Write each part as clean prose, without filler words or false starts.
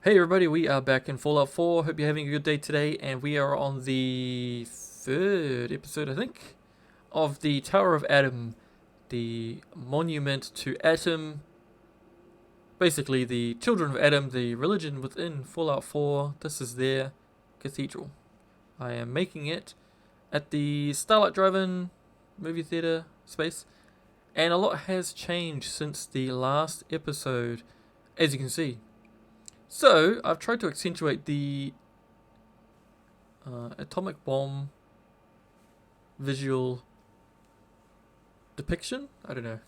Hey everybody, we are back in Fallout 4. Hope you're having a good day today, and we are on the third episode, I think, of the Tower of Adam, the monument to Atom, basically the children of Adam, the religion within Fallout 4. This is their cathedral. I am making it at the Starlight Drive-In movie theater space, and a lot has changed since the last episode, as you can see. So, I've tried to accentuate the atomic bomb visual depiction. I don't know.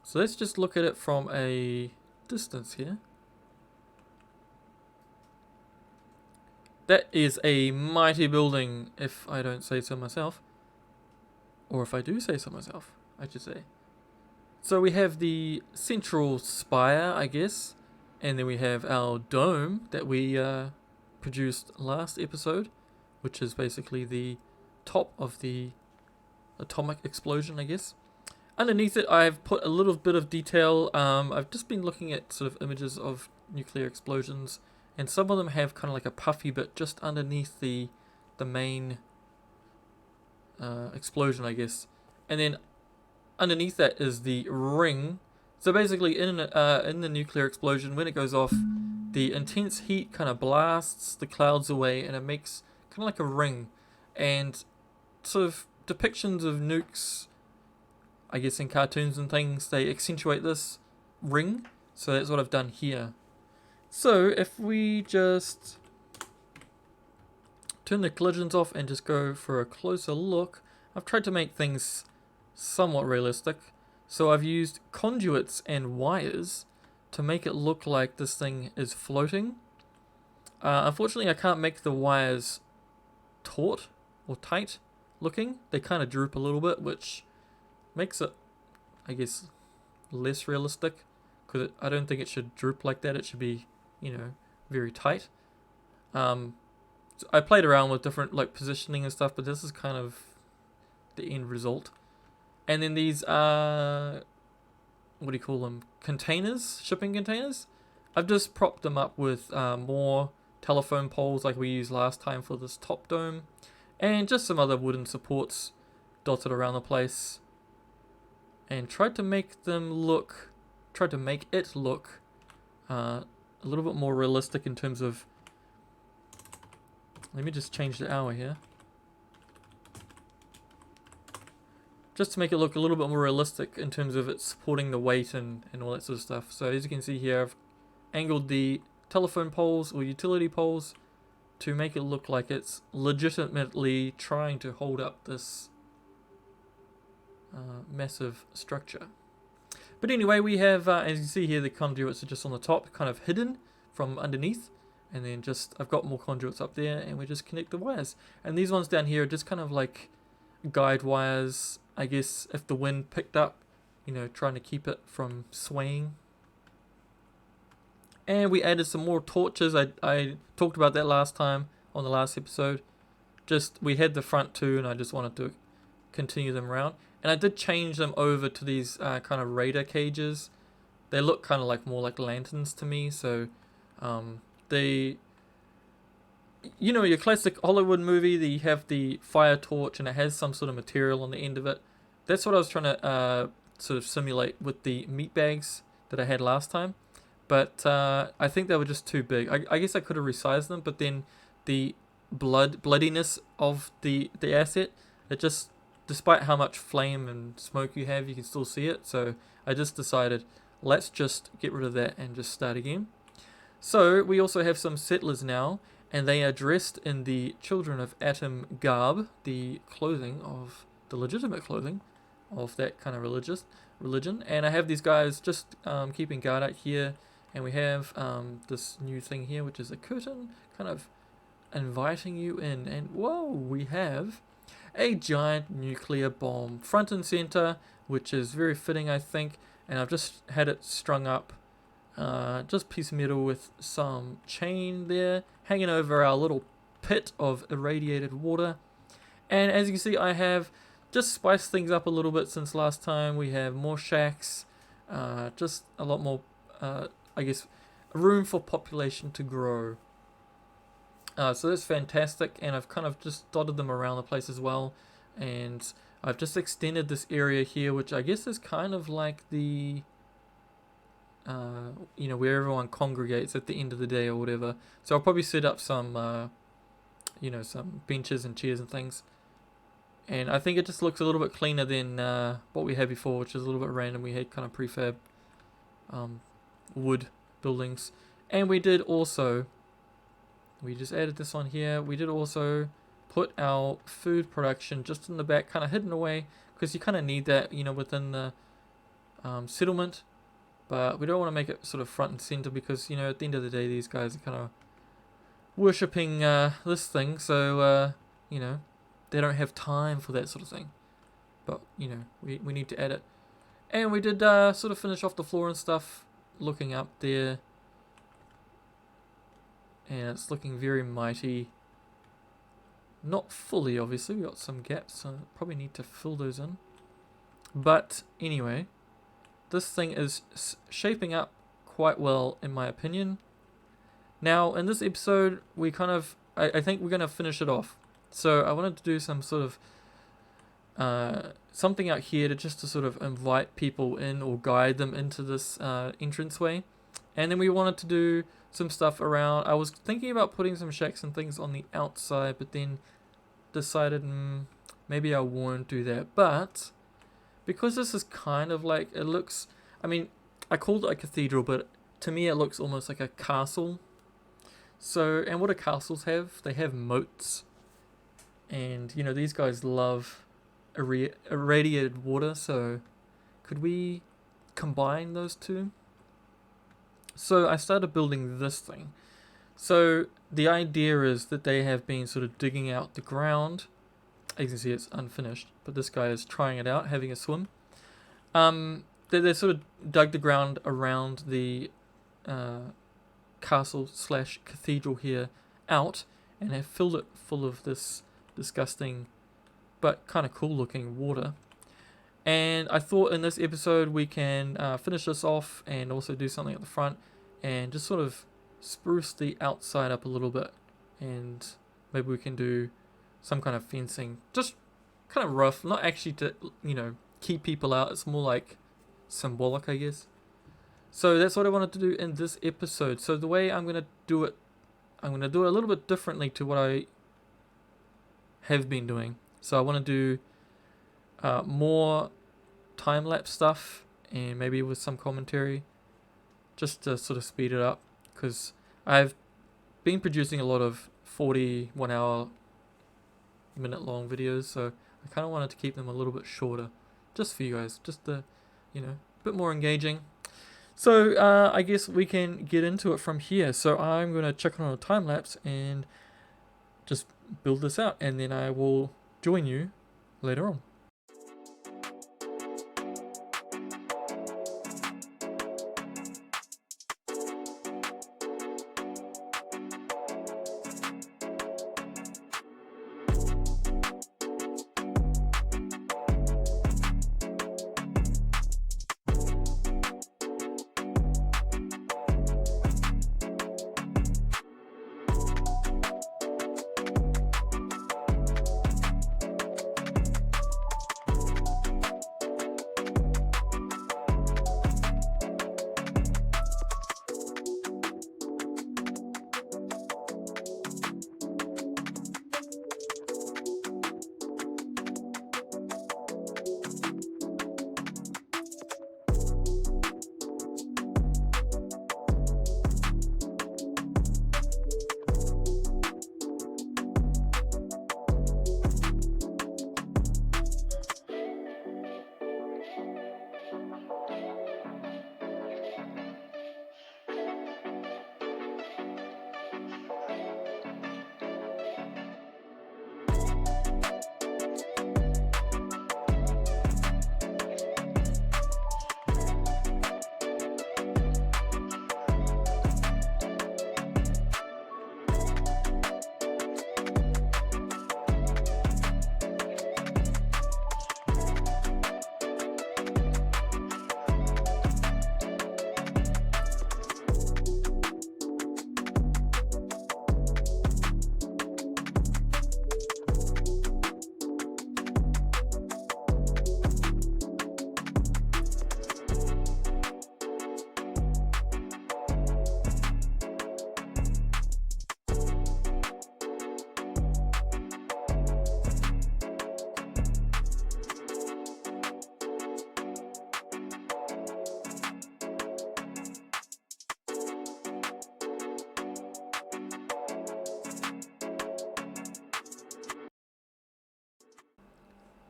So, let's just look at it from a distance here. That is a mighty building, if I don't say so myself. Or if I do say so myself, I should say. So, we have the central spire, I guess. And then we have our dome that we produced last episode, which is basically the top of the atomic explosion, I guess. Underneath it, I've put a little bit of detail. I've just been looking at sort of images of nuclear explosions, and some of them have kind of like a puffy bit just underneath the main explosion, I guess. And then underneath that is the ring. So basically, in the nuclear explosion, when it goes off, the intense heat kind of blasts the clouds away, and it makes kind of like a ring. And sort of depictions of nukes, I guess in cartoons and things, they accentuate this ring. So that's what I've done here. So if we just turn the collisions off and just go for a closer look, I've tried to make things somewhat realistic. So I've used conduits and wires to make it look like this thing is floating. Unfortunately, I can't make the wires taut or tight looking. They kind of droop a little bit, which makes it, I guess, less realistic. Because I don't think it should droop like that. It should be, very tight. So I played around with different like positioning and stuff, but this is kind of the end result. And then these what do you call them? Containers, shipping containers. I've just propped them up with more telephone poles like we used last time for this top dome, and just some other wooden supports dotted around the place. And tried to make it look a little bit more realistic in terms of. Let me just change the hour here. Just to make it look a little bit more realistic in terms of it supporting the weight and all that sort of stuff. So as you can see here, I've angled the telephone poles or utility poles to make it look like it's legitimately trying to hold up this massive structure. But anyway, we have, as you see here, the conduits are just on the top, kind of hidden from underneath. And then I've got more conduits up there, and we just connect the wires. And these ones down here are just kind of like guide wires, I guess, if the wind picked up, trying to keep it from swaying. And we added some more torches. I talked about that last time on the last episode. We had the front two, and I just wanted to continue them around. And I did change them over to these kind of radar cages. They look kind of like more like lanterns to me. So your classic Hollywood movie, you have the fire torch and it has some sort of material on the end of it. That's what I was trying to sort of simulate with the meat bags that I had last time. But I think they were just too big. I guess I could have resized them, but then the bloodiness of the asset, it just, despite how much flame and smoke you have, you can still see it. So I just decided, let's just get rid of that and just start again. So we also have some settlers now, and they are dressed in the Children of Atom garb, the legitimate clothing of that kind of religion. And I have these guys just keeping guard out here, and we have this new thing here, which is a curtain, kind of inviting you in. And whoa, we have a giant nuclear bomb front and center, which is very fitting, I think. And I've just had it strung up. Just piece of metal with some chain there, hanging over our little pit of irradiated water. And as you can see, I have just spiced things up a little bit since last time. We have more shacks, just a lot more, I guess, room for population to grow. So that's fantastic, and I've kind of just dotted them around the place as well, and I've just extended this area here, which I guess is kind of like the where everyone congregates at the end of the day or whatever. So I'll probably set up some some benches and chairs and things, and I think it just looks a little bit cleaner than what we had before, which is a little bit random. We had kind of prefab wood buildings, and we just added this on here. We did also put our food production just in the back, kind of hidden away, because you kind of need that, within the settlement. But we don't want to make it sort of front and center, because, at the end of the day, these guys are kind of worshipping this thing, so, they don't have time for that sort of thing. But, we need to add it. And we did sort of finish off the floor and stuff, looking up there. And it's looking very mighty. Not fully, obviously. We've got some gaps, so probably need to fill those in. But anyway, this thing is shaping up quite well, in my opinion. Now, in this episode, I think we're going to finish it off. So I wanted to do some sort of something out here to sort of invite people in or guide them into this entranceway. And then we wanted to do some stuff around. I was thinking about putting some shacks and things on the outside, but then decided maybe I won't do that. But because this is kind of like, it looks, I called it a cathedral, but to me it looks almost like a castle. So, and what do castles have? They have moats. And, these guys love irradiated water, so could we combine those two? So I started building this thing. So the idea is that they have been sort of digging out the ground. As you can see, it's unfinished, but this guy is trying it out, having a swim. They sort of dug the ground around the castle/cathedral here out, and have filled it full of this disgusting but kind of cool looking water. And I thought in this episode we can finish this off and also do something at the front and just sort of spruce the outside up a little bit, and maybe we can do some kind of fencing, just kind of rough, not actually to keep people out. It's more like symbolic, I guess. So that's what I wanted to do in this episode. So the way I'm going to do it a little bit differently to what I have been doing. So I want to do more time-lapse stuff, and maybe with some commentary, just to sort of speed it up, because I've been producing a lot of 41 hour minute long videos, so I kind of wanted to keep them a little bit shorter, just for you guys, just to, a bit more engaging. So I guess we can get into it from here. So I'm going to check on a time-lapse and just build this out, and then I will join you later on.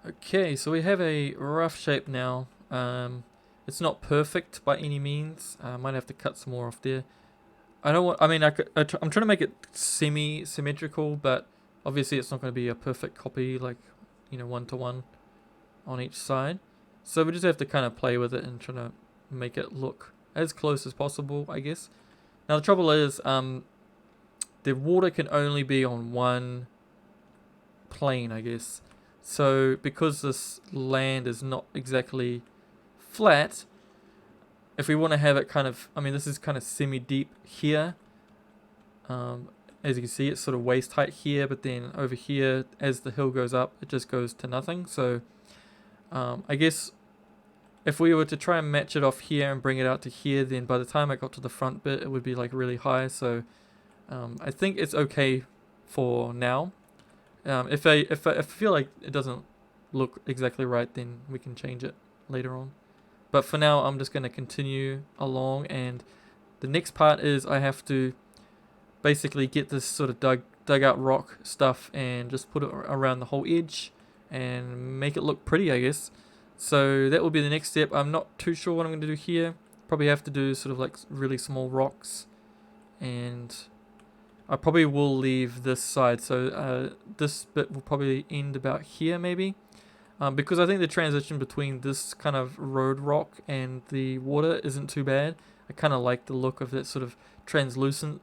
Okay, so we have a rough shape now. It's not perfect by any means. I might have to cut some more off there. I don't want. I mean, I'm trying to make it semi-symmetrical, but obviously it's not going to be a perfect copy, like, one to one on each side. So we just have to kind of play with it and try to make it look as close as possible, I guess. Now the trouble is, the water can only be on one plane, I guess. So because this land is not exactly flat, if we want to have it kind of, I mean, this is kind of semi-deep here. As you can see, it's sort of waist height here, but then over here, as the hill goes up, it just goes to nothing. So I guess if we were to try and match it off here and bring it out to here, then by the time I got to the front bit, it would be like really high. So I think it's okay for now. If I feel like it doesn't look exactly right, then we can change it later on. But for now, I'm just going to continue along, and the next part is I have to basically get this sort of dug out rock stuff and just put it around the whole edge and make it look pretty, I guess. So that will be the next step. I'm not too sure what I'm going to do here. Probably have to do sort of like really small rocks, and I probably will leave this side. So this bit will probably end about here maybe. Because I think the transition between this kind of road rock and the water isn't too bad. I kind of like the look of that sort of translucent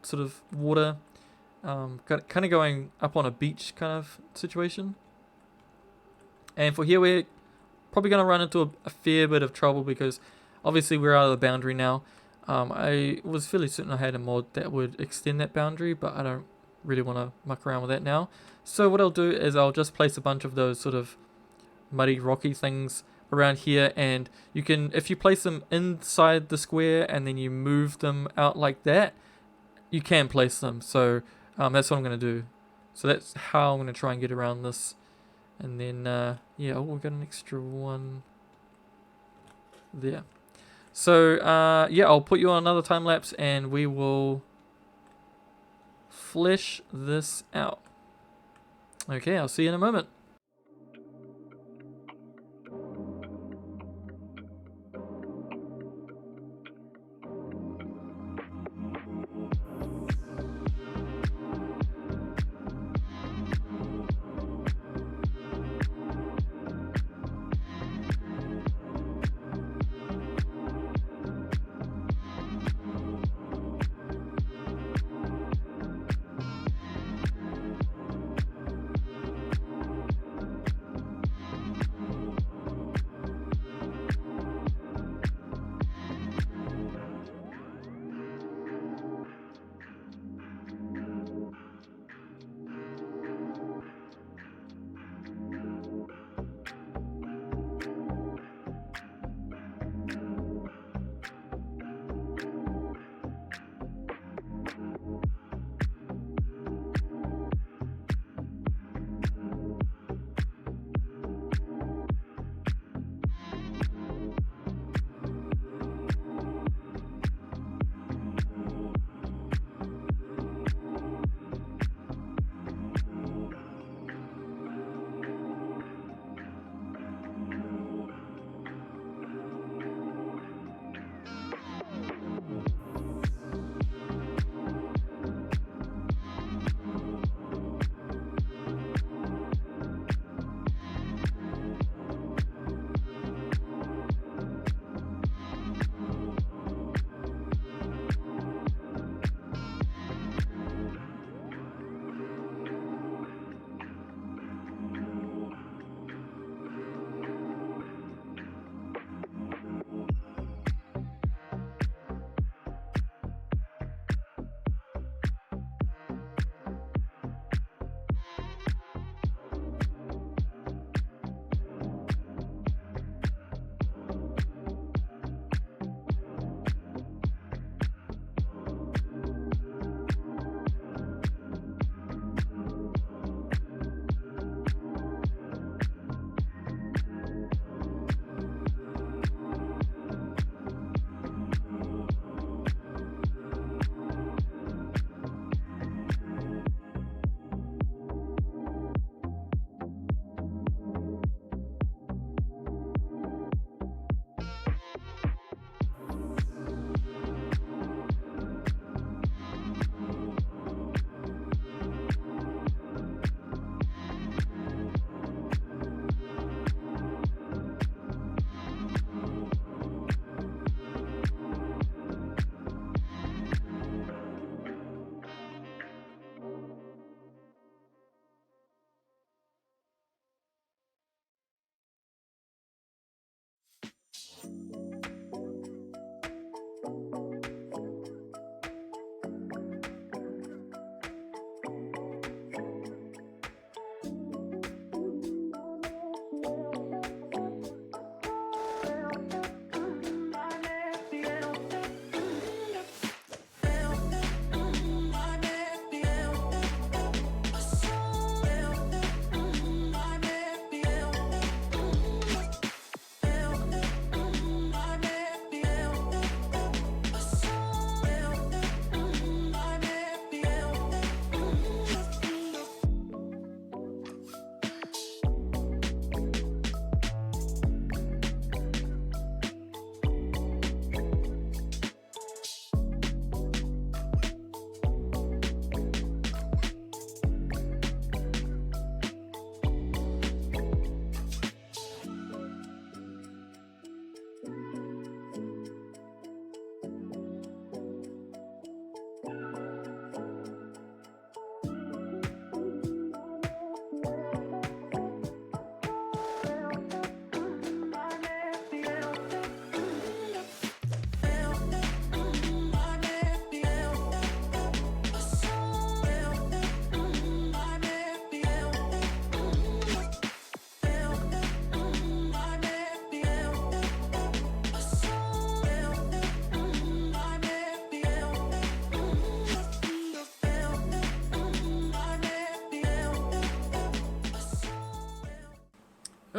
sort of water. Kind of going up on a beach kind of situation. And for here, we're probably going to run into a fair bit of trouble because obviously we're out of the boundary now. I was fairly certain I had a mod that would extend that boundary, but I don't really want to muck around with that now. So what I'll do is I'll just place a bunch of those sort of muddy, rocky things around here, and you can, if you place them inside the square and then you move them out like that, you can place them. So that's what I'm going to do. So that's how I'm going to try and get around this. And then, yeah, oh, we've got an extra one there. So, yeah, I'll put you on another time lapse and we will flesh this out. Okay, I'll see you in a moment.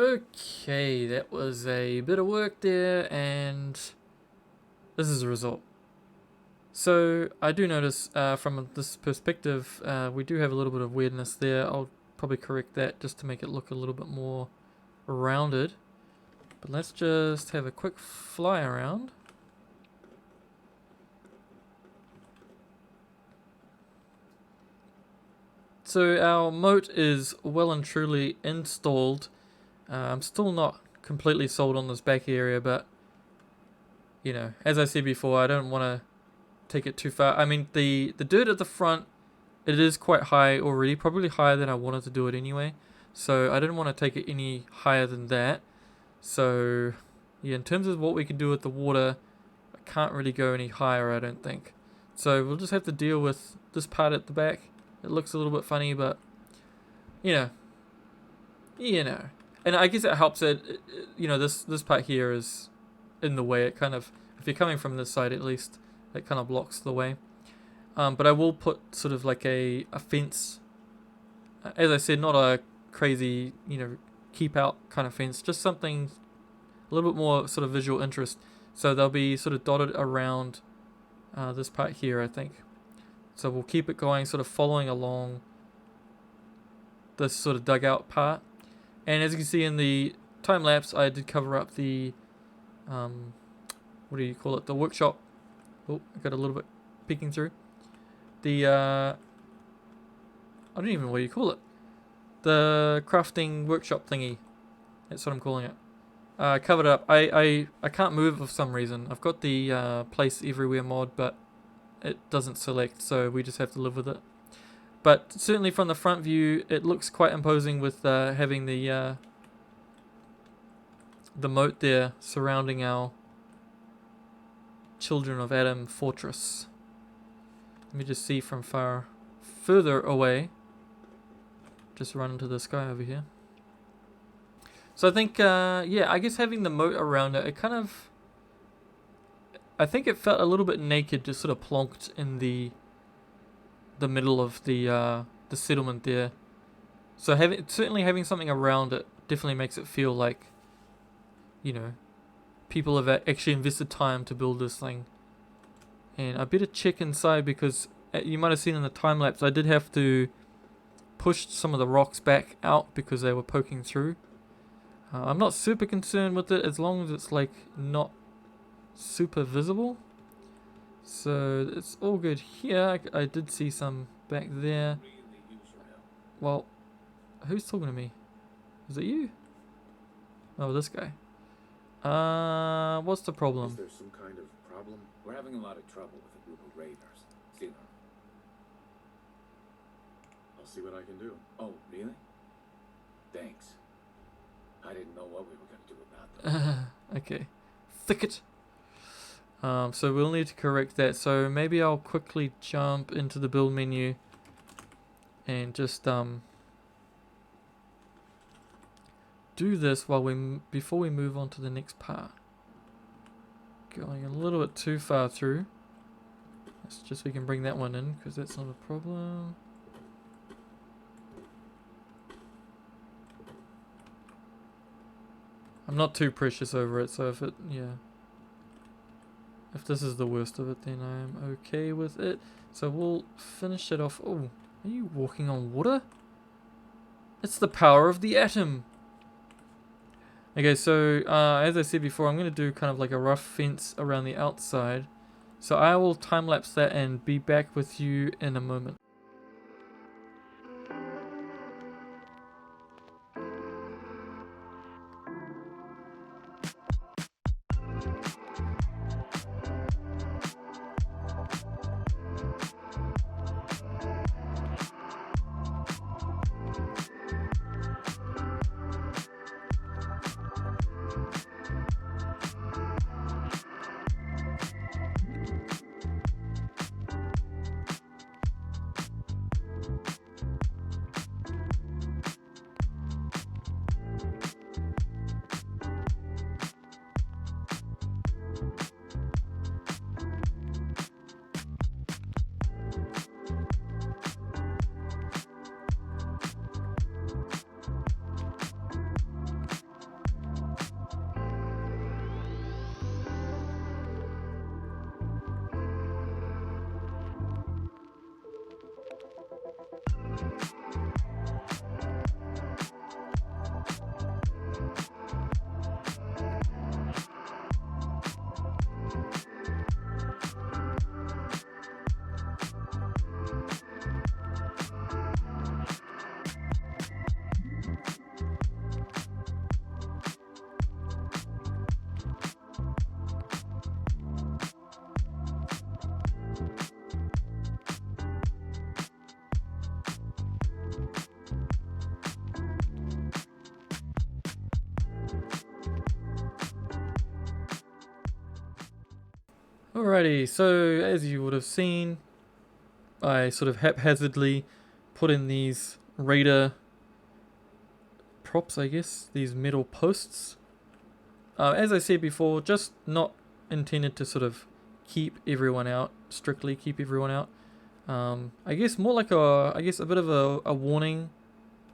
Okay, that was a bit of work there, and this is the result. So I do notice from this perspective, we do have a little bit of weirdness there. I'll probably correct that just to make it look a little bit more rounded. But let's just have a quick fly around. So our moat is well and truly installed. I'm still not completely sold on this back area, but you know, as I said before, I don't want to take it too far. I mean, the dirt at the front, it is quite high already, probably higher than I wanted to do it anyway. So I didn't want to take it any higher than that. So yeah, in terms of what we can do with the water, I can't really go any higher, I don't think. So we'll just have to deal with this part at the back. It looks a little bit funny, but you know. And I guess it helps that you know this part here is in the way. It kind of, if you're coming from this side at least, it kind of blocks the way. But I will put sort of like a fence. As I said, not a crazy, you know, keep out kind of fence, just something a little bit more sort of visual interest. So they'll be sort of dotted around this part here, I think. So we'll keep it going, sort of following along this sort of dugout part. And as you can see in the time lapse, I did cover up the, what do you call it? The workshop. Oh, I got a little bit peeking through. The, I don't even know what you call it. The crafting workshop thingy. That's what I'm calling it. Covered up. I can't move for some reason. I've got the place everywhere mod, but it doesn't select, so we just have to live with it. But certainly from the front view, it looks quite imposing with having the moat there surrounding our Children of Adam fortress. Let me just see from further away. Just run into this guy over here. So I think, yeah, I guess having the moat around it, it kind of, I think it felt a little bit naked, just sort of plonked in the middle of the settlement there. So certainly having something around it definitely makes it feel like, you know, people have actually invested time to build this thing. And I better check inside because you might have seen in the time lapse I did have to push some of the rocks back out because they were poking through. I'm not super concerned with it as long as it's like not super visible. So it's all good here. I did see some back there. Well, who's talking to me? Is it you? Oh, this guy. What's the problem? Is there some kind of problem? We're having a lot of trouble with a group of raiders. See them? I'll see what I can do. Oh, really? Thanks. I didn't know what we were going to do about them. Okay. Thicket. So we'll need to correct that. So maybe I'll quickly jump into the build menu and just do this before we move on to the next part. Going a little bit too far through. Let's just, we can bring that one in because that's not a problem. I'm not too precious over it, so if this is the worst of it, then I'm okay with it. So we'll finish it off. Oh, are you walking on water? It's the power of the atom. Okay, so as I said before, I'm going to do kind of like a rough fence around the outside. So I will time lapse that and be back with you in a moment. Alrighty, so as you would have seen, I sort of haphazardly put in these radar props, I guess, these metal posts. As I said before, just not intended to sort of keep everyone out, strictly keep everyone out. I guess more like a bit of a warning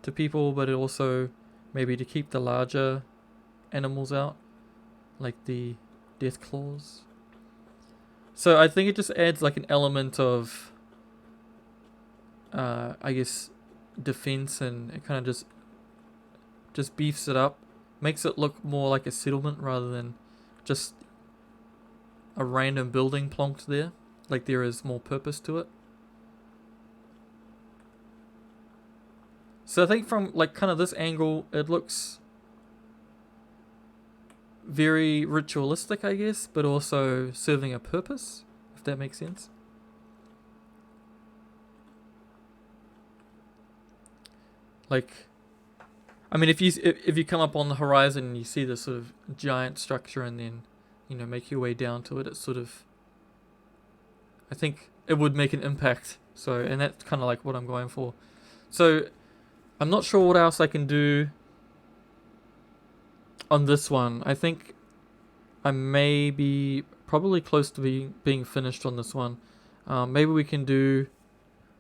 to people, but it also maybe to keep the larger animals out, like the death claws. So I think it just adds like an element of, I guess, defense, and it kind of just beefs it up, makes it look more like a settlement rather than just a random building plonked there. Like there is more purpose to it. So I think from like kind of this angle, it looks very ritualistic, I guess, but also serving a purpose, if that makes sense. Like, I mean, if you come up on the horizon and you see this sort of giant structure, and then make your way down to it, it's sort of, I think it would make an impact. So, and that's kind of like what I'm going for. So, I'm not sure what else I can do on this one. I think I may be probably close to being finished on this one. Maybe we can do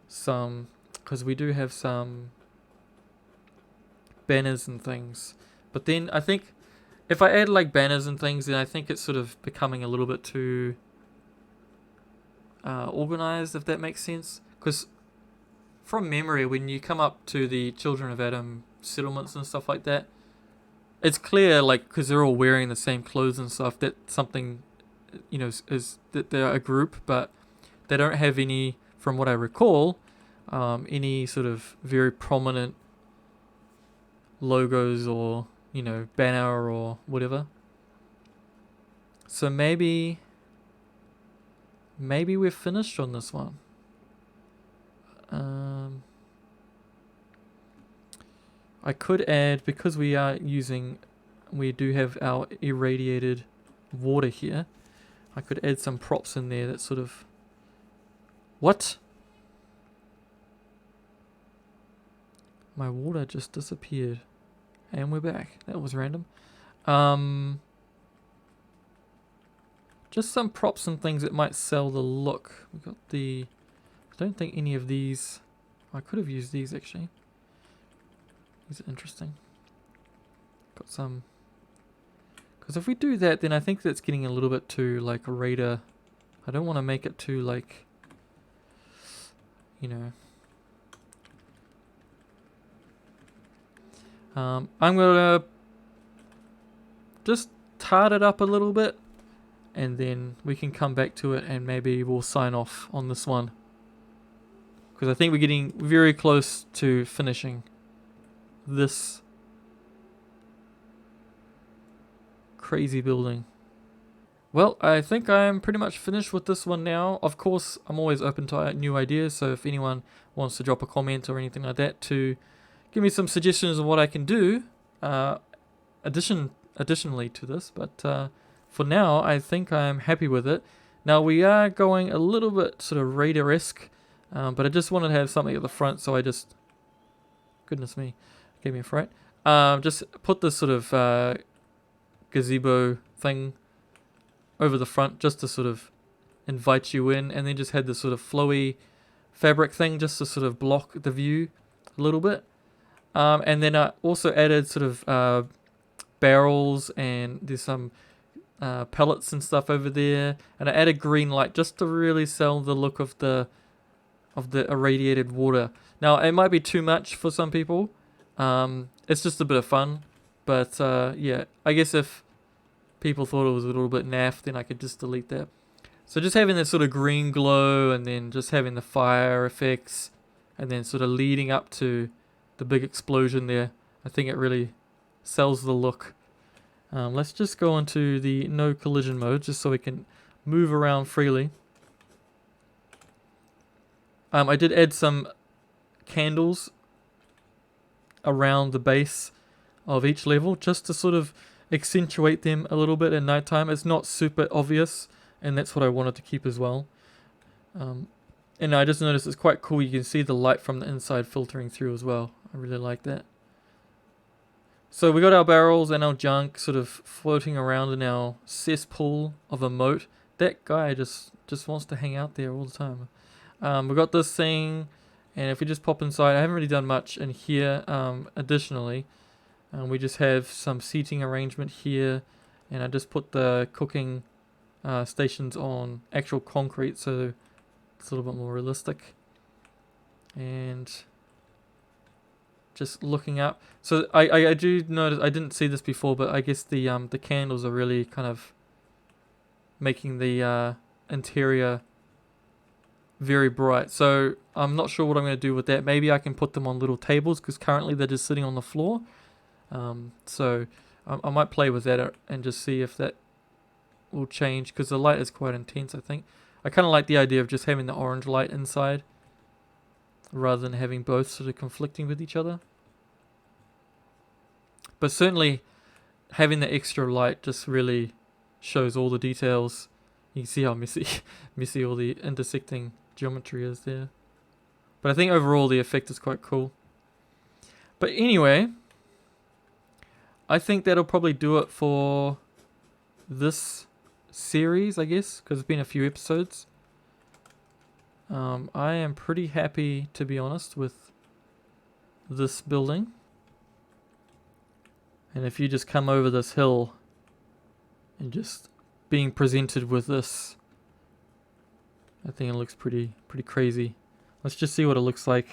some, because we do have some banners and things. But then I think if I add like banners and things, then I think it's sort of becoming a little bit too organized, if that makes sense. Because from memory, when you come up to the Children of Adam settlements and stuff like that, it's clear, like, because they're all wearing the same clothes and stuff, that something, is that they're a group, but they don't have any, from what I recall, any sort of very prominent logos or, banner or whatever. So maybe we're finished on this one. I could add, because we do have our irradiated water here, I could add some props in there that sort of, what? My water just disappeared. And we're back. That was random. Just some props and things that might sell the look. We got I don't think any of these, I could have used these actually. These are interesting. Got some, because if we do that, then I think that's getting a little bit too like radar. I don't want to make it too like, I'm gonna just tart it up a little bit, and then we can come back to it, and maybe we'll sign off on this one, because I think we're getting very close to finishing this crazy building. Well, I think I'm pretty much finished with this one now. Of course, I'm always open to new ideas, so if anyone wants to drop a comment or anything like that to give me some suggestions on what I can do additionally to this, but for now I think I'm happy with it. Now we are going a little bit sort of radar-esque, but I just wanted to have something at the front, so I just, goodness me, gave me a fright. Just put this sort of gazebo thing over the front just to sort of invite you in, and then just had this sort of flowy fabric thing just to sort of block the view a little bit. And then I also added sort of barrels, and there's some pellets and stuff over there, and I added green light just to really sell the look of the irradiated water. Now it might be too much for some people. It's just a bit of fun, but yeah, I guess if people thought it was a little bit naff, then I could just delete that. So just having this sort of green glow, and then just having the fire effects, and then sort of leading up to the big explosion there, I think it really sells the look. Let's just go into the no collision mode just so we can move around freely. I did add some candles around the base of each level just to sort of accentuate them a little bit at nighttime. It's not super obvious, and that's what I wanted to keep as well. And I just noticed it's quite cool. You can see the light from the inside filtering through as well. I really like that. So we got our barrels and our junk sort of floating around in our cesspool of a moat. That guy just wants to hang out there all the time. We got this thing, and if we just pop inside, I haven't really done much in here. Additionally, we just have some seating arrangement here, and I just put the cooking stations on actual concrete, so it's a little bit more realistic. And just looking up, so I do notice, I didn't see this before, but I guess the candles are really kind of making the interior very bright. So I'm not sure what I'm going to do with that. Maybe I can put them on little tables, because currently they're just sitting on the floor. So I might play with that and just see if that will change, because the light is quite intense. I think I kind of like the idea of just having the orange light inside rather than having both sort of conflicting with each other. But certainly having the extra light just really shows all the details. You can see how messy all the intersecting geometry is there. But I think overall the effect is quite cool. But anyway, I think that'll probably do it for this series, I guess, because it's been a few episodes. I am pretty happy, to be honest, with this building. And if you just come over this hill and just being presented with this, I think it looks pretty crazy. Let's just see what it looks like.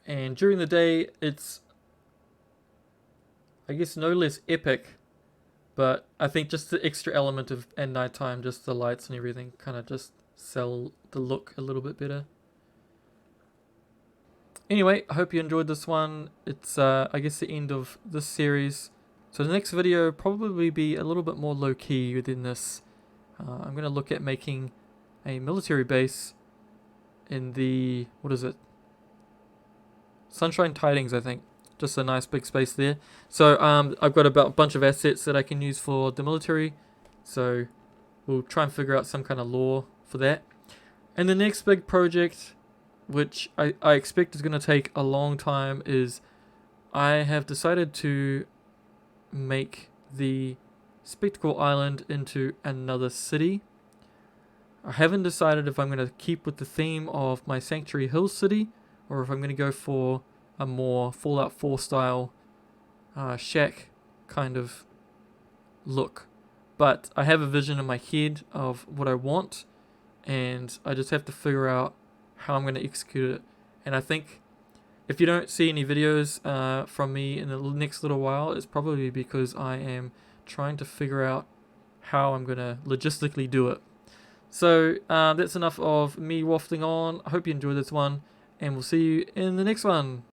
And during the day, it's, I guess, no less epic, but I think just the extra element of at nighttime, just the lights and everything, kind of just sell the look a little bit better. Anyway, I hope you enjoyed this one. It's, I guess, the end of this series. So the next video will probably be a little bit more low-key within this. I'm going to look at making a military base in the, what is it? Sunshine Tidings, I think. Just a nice big space there. So I've got a bunch of assets that I can use for the military. So we'll try and figure out some kind of lore for that. And the next big project, which I expect is going to take a long time, is I have decided to make the Spectacle Island into another city. I haven't decided if I'm going to keep with the theme of my Sanctuary Hills city, or if I'm going to go for a more Fallout 4 style shack kind of look. But I have a vision in my head of what I want, and I just have to figure out how I'm going to execute it. And I think if you don't see any videos from me in the next little while, it's probably because I am trying to figure out how I'm going to logistically do it. So that's enough of me waffling on. I hope you enjoyed this one, and we'll see you in the next one.